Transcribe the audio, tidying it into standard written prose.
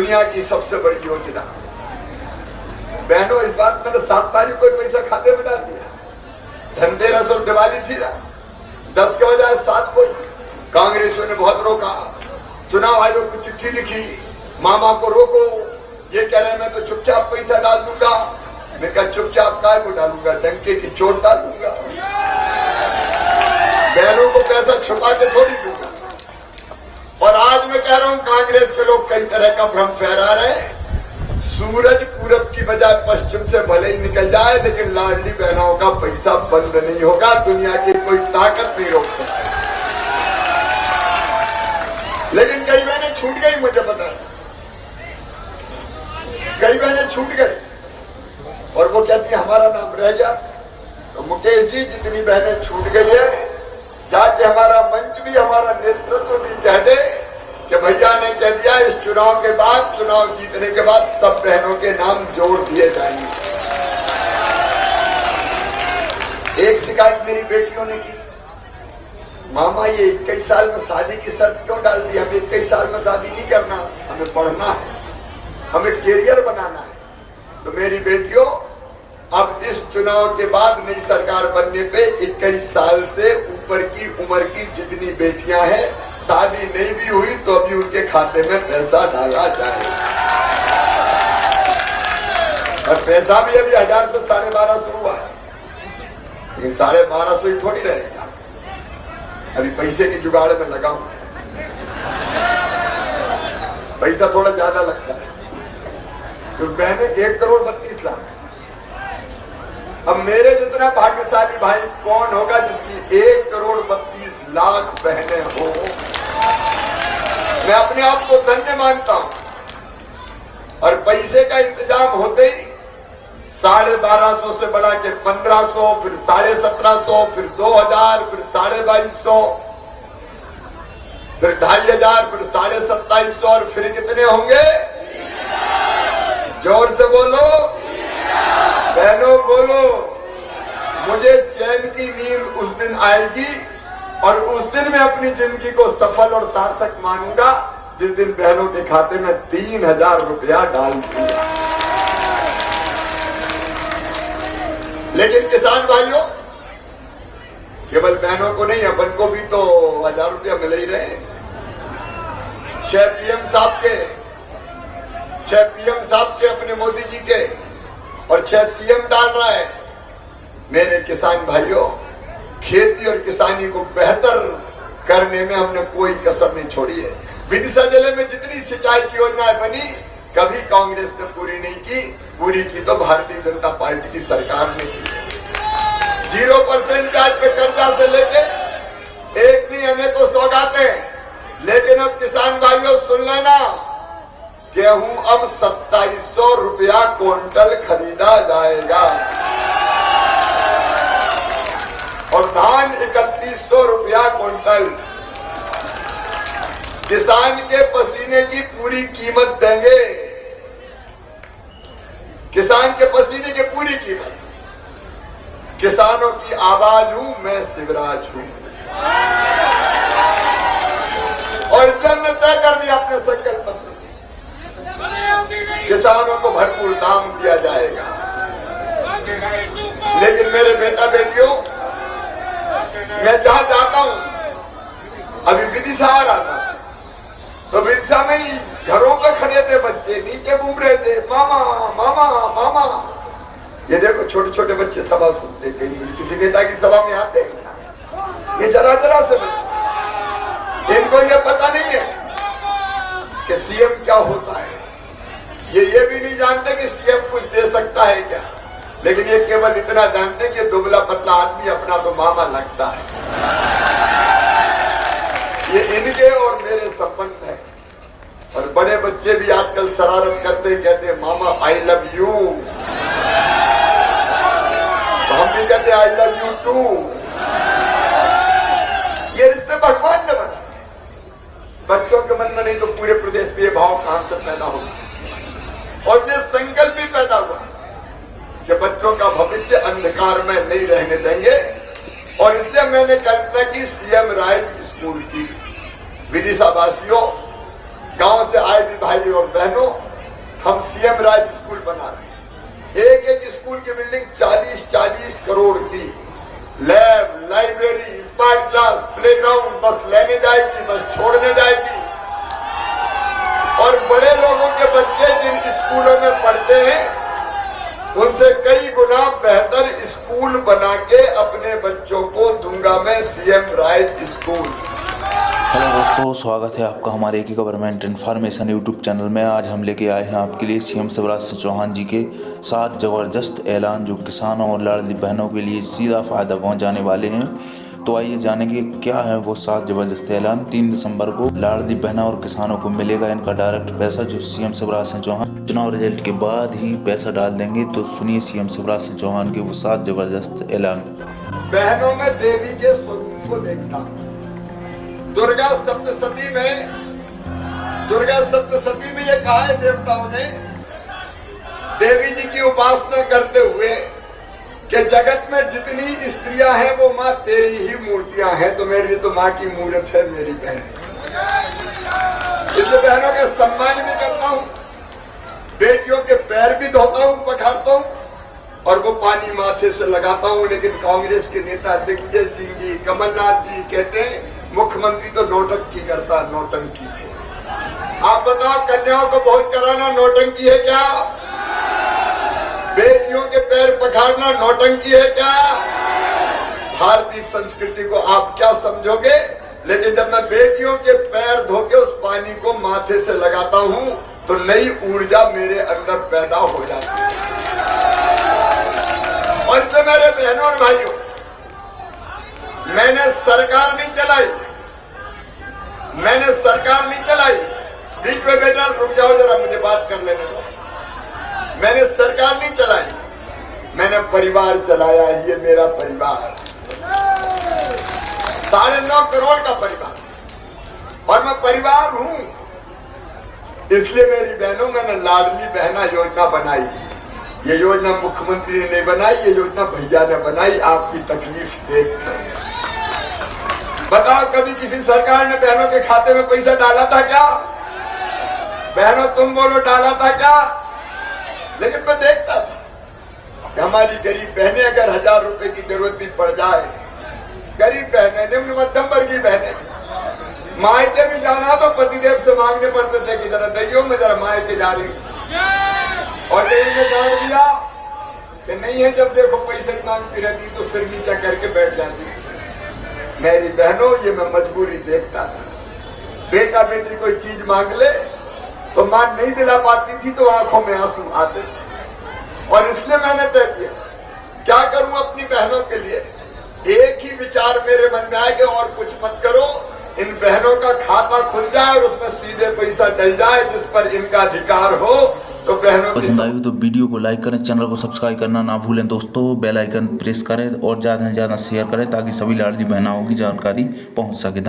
दुनिया की सबसे बड़ी योजना। बहनों, इस बात मैंने 7 तारीख को पैसा खाते में डाल दिया। धनतेरस और दिवाली थी ना, 10 के बजाय 7 को। कांग्रेसियों ने बहुत रोका, चुनाव आयोग को चिट्ठी लिखी, मामा को रोको। ये कह रहे मैं तो चुपचाप पैसा डाल दूंगा। मैं कहा चुपचाप काय को डालूंगा, डंके की चोट डालूंगा। बहनों को पैसा छुपा के थोड़ी दूंगा। और आज मैं कह रहा हूं, कांग्रेस के लोग कई तरह का भ्रम फैला रहे हैं। सूरज पूरब की बजाय पश्चिम से भले ही निकल जाए, लेकिन लाडली बहनों का पैसा बंद नहीं होगा। दुनिया की कोई ताकत नहीं रोक सकती। लेकिन कई बहनें छूट गई, मुझे पता है, कई बहनें छूट गई और वो कहती है हमारा नाम रह गया। तो मुकेश जी, जितनी बहनें छूट गई है, जाके हमारा मंच भी, हमारा नेतृत्व भी कह दे कि भैया ने कह दिया इस चुनाव के बाद, चुनाव जीतने के बाद सब बहनों के नाम जोड़ दिए जाएंगे। एक शिकायत मेरी बेटियों ने की, मामा ये 21 साल में शादी की शर्त क्यों डाल दी? हमें 21 साल में शादी नहीं करना, हमें पढ़ना है, हमें कैरियर बनाना है। तो मेरी बेटियों, अब इस चुनाव के बाद नई सरकार बनने पे 21 साल से ऊपर की उम्र की जितनी बेटियां हैं, शादी नहीं भी हुई तो अभी उनके खाते में पैसा डाला जाए। और पैसा भी अभी 1000 से 1250 हुआ है, लेकिन 1250 ही थोड़ी रहेगा। अभी पैसे की जुगाड़ में लगा हूं, पैसा थोड़ा ज्यादा लगता है। तो मैंने 1,32,00,000। अब मेरे जितना भाग्यशाली भाई कौन होगा जिसकी 1,32,00,000 बहनें हो। मैं अपने आप को धन्य मानता हूं। और पैसे का इंतजाम होते ही 1250 से बढ़ा के 1500, फिर 1750, फिर 2000, फिर 2250, फिर 2500, फिर 2750 और फिर कितने होंगे? जोर से बोलो बहनों, बोलो। मुझे चैन की नींद उस दिन आएगी और उस दिन मैं अपनी जिंदगी को सफल और सार्थक मानूंगा जिस दिन बहनों के खाते में 3000 रुपया डाल दिया। लेकिन किसान भाइयों, केवल बहनों को नहीं, अपन को भी तो 1000 रुपया मिल ही रहे। 6 पीएम साहब के अपने मोदी जी के और 6 सीएम डाल रहा है। मेरे किसान भाइयों, खेती और किसानी को बेहतर करने में हमने कोई कसर नहीं छोड़ी है। विदिशा जिले में जितनी सिंचाई की योजनाएं बनी, कभी कांग्रेस ने पूरी नहीं की। पूरी की तो भारतीय जनता पार्टी की सरकार ने की। 0% ब्याज पे कर्जा से लेके एक नहीं अनेकों सौगातें। लेकिन अब किसान भाइयों सुन लेना, गेहूं अब 2700 रुपया क्विंटल खरीदा जाएगा और धान 3100 रुपया क्विंटल। किसान के पसीने की पूरी कीमत देंगे, किसान के पसीने की पूरी कीमत। किसानों की आवाज हूं मैं, शिवराज हूं। और जन्म तय कर दिया अपने संकल्प पत्र। किसानों को भरपूर दाम दिया जाएगा। लेकिन मेरे बेटा बेटियों, मैं जहां जाता हूं, अभी विदिशा आ रहा था तो विदिशा में ही घरों पर खड़े थे बच्चे, नीचे घूम रहे थे, मामा मामा मामा। ये देखो छोटे छोटे बच्चे सभा सुनते, कहीं किसी नेता की सभा में आते हैं। ये जरा जरा से बच्चे, इनको ये पता नहीं है कि सीएम क्या होता है। ये भी नहीं जानते कि सीएम कुछ दे सकता है क्या। लेकिन ये केवल इतना जानते हैं कि दुबला पतला आदमी अपना तो मामा लगता है। ये इनके और मेरे संबंध है। और बड़े बच्चे भी आजकल शरारत करते कहते मामा आई लव यू, तो हम भी कहते आई लव यू टू। ये रिश्ते भगवान ने बनाए। बच्चों के मन में नहीं तो पूरे प्रदेश में ये भाव कहां से पैदा होगा। और ये संकल्प भी पैदा हुआ कि बच्चों का भविष्य अंधकार में नहीं रहने देंगे। और इसलिए मैंने कल्पना की सीएम राइज स्कूल की। विदिशा वासियों, गांव से आए भी भाई और बहनों, हम सीएम राज स्कूल बना रहे हैं। एक एक स्कूल की बिल्डिंग 40-40 करोड़ की, lab, library, smart class, playground, बस लेने जाएगी, बस छोड़ने जाएगी। और बड़े लोगों के बच्चे जिन स्कूलों में पढ़ते हैं उनसे कई गुना बेहतर स्कूल बना के अपने बच्चों को दूंगा मैं सीएम राइज स्कूल। हेलो दोस्तों, स्वागत है आपका हमारे एक गवर्नमेंट इन्फॉर्मेशन यूट्यूब चैनल में। आज हम लेके आए हैं आपके लिए सीएम शिवराज सिंह चौहान जी के 7 ज़बरदस्त ऐलान जो किसानों और लाडली बहनों के लिए सीधा फ़ायदा पहुंचाने वाले हैं। तो आइए जानेंगे क्या है वो 7 ज़बरदस्त ऐलान। 3 दिसंबर को लाडली बहनों और किसानों को मिलेगा इनका डायरेक्ट पैसा, जो सीएम शिवराज सिंह चौहान चुनाव रिजल्ट के बाद ही पैसा डाल देंगे। तो सुनिए सीएम शिवराज सिंह चौहान के वो 7 ज़बरदस्त ऐलान। बहनों में देवी के स्वरूप को देखता, दुर्गा सप्तशती में ये कहा है देवताओं ने देवी जी की उपासना करते हुए कि जगत में जितनी स्त्रियां हैं वो माँ तेरी ही मूर्तियां हैं। तो मेरी तो माँ की मूर्त है मेरी बहन। इसलिए बहनों के सम्मान भी करता हूँ, बेटियों के पैर भी धोता हूँ, पखारता हूँ और वो पानी माथे से लगाता हूँ। लेकिन कांग्रेस के नेता दिग्विजय सिंह जी, कमलनाथ जी कहते हैं मुख्यमंत्री तो नौटंकी करता, नौटंकी। आप बताओ, कन्याओं को बहुत कराना नौटंकी है क्या? बेटियों के पैर पखारना नौटंकी है क्या? भारतीय संस्कृति को आप क्या समझोगे? लेकिन जब मैं बेटियों के पैर धो के उस पानी को माथे से लगाता हूं तो नई ऊर्जा मेरे अंदर पैदा हो जाती है। और इसलिए मेरे बहनों और भाइयों, मैंने सरकार नहीं चलाई। बीच में बेटा रुक जाओ जरा, मुझे बात कर लेने दो। मैंने सरकार नहीं चलाई, मैंने परिवार चलाया। ये मेरा परिवार 9.5 करोड़ का परिवार और मैं परिवार हूं। इसलिए मेरी बहनों, मैंने लाडली बहना योजना बनाई। ये योजना मुख्यमंत्री ने नहीं बनाई, ये योजना भैया ने बनाई आपकी तकलीफ देखकर। बताओ, कभी किसी सरकार ने बहनों के खाते में पैसा डाला था क्या? बहनों तुम बोलो, डाला था क्या? लेकिन मैं देखता था कि हमारी गरीब बहनें अगर 1000 रुपए की जरूरत भी पड़ जाए, गरीब बहनें, निम्न मध्यम वर्गीय बहनें, मायके भी जाना तो पतिदेव से मांगने पड़ते थे कि जरा दैयो मैं जरा मायके जा रही हूँ। और कहीं ने डांट दिया कि नहीं है, जब देखो पैसे ही मांगती रहती तो सिर नीचा करके बैठ जाती। मेरी बहनों, ये मैं मजबूरी देखता था। बेटा बेटी कोई चीज मांग ले तो मां नहीं दिला पाती थी तो आंखों में आंसू आते थे। और इसलिए मैंने तय किया, क्या करूं अपनी बहनों के लिए? एक ही विचार मेरे मन में आया कि और कुछ मत करो, इन बहनों का खाता खुल जाए और उसमें सीधे पैसा डल जाए जिस पर इनका अधिकार हो। तो बहनों पसंद आई तो वीडियो को लाइक करें, चैनल को सब्सक्राइब करना ना भूलें दोस्तों। बेल आइकन प्रेस करें और ज़्यादा से ज़्यादा शेयर करें ताकि सभी लाडली बहनों की जानकारी पहुंच सके।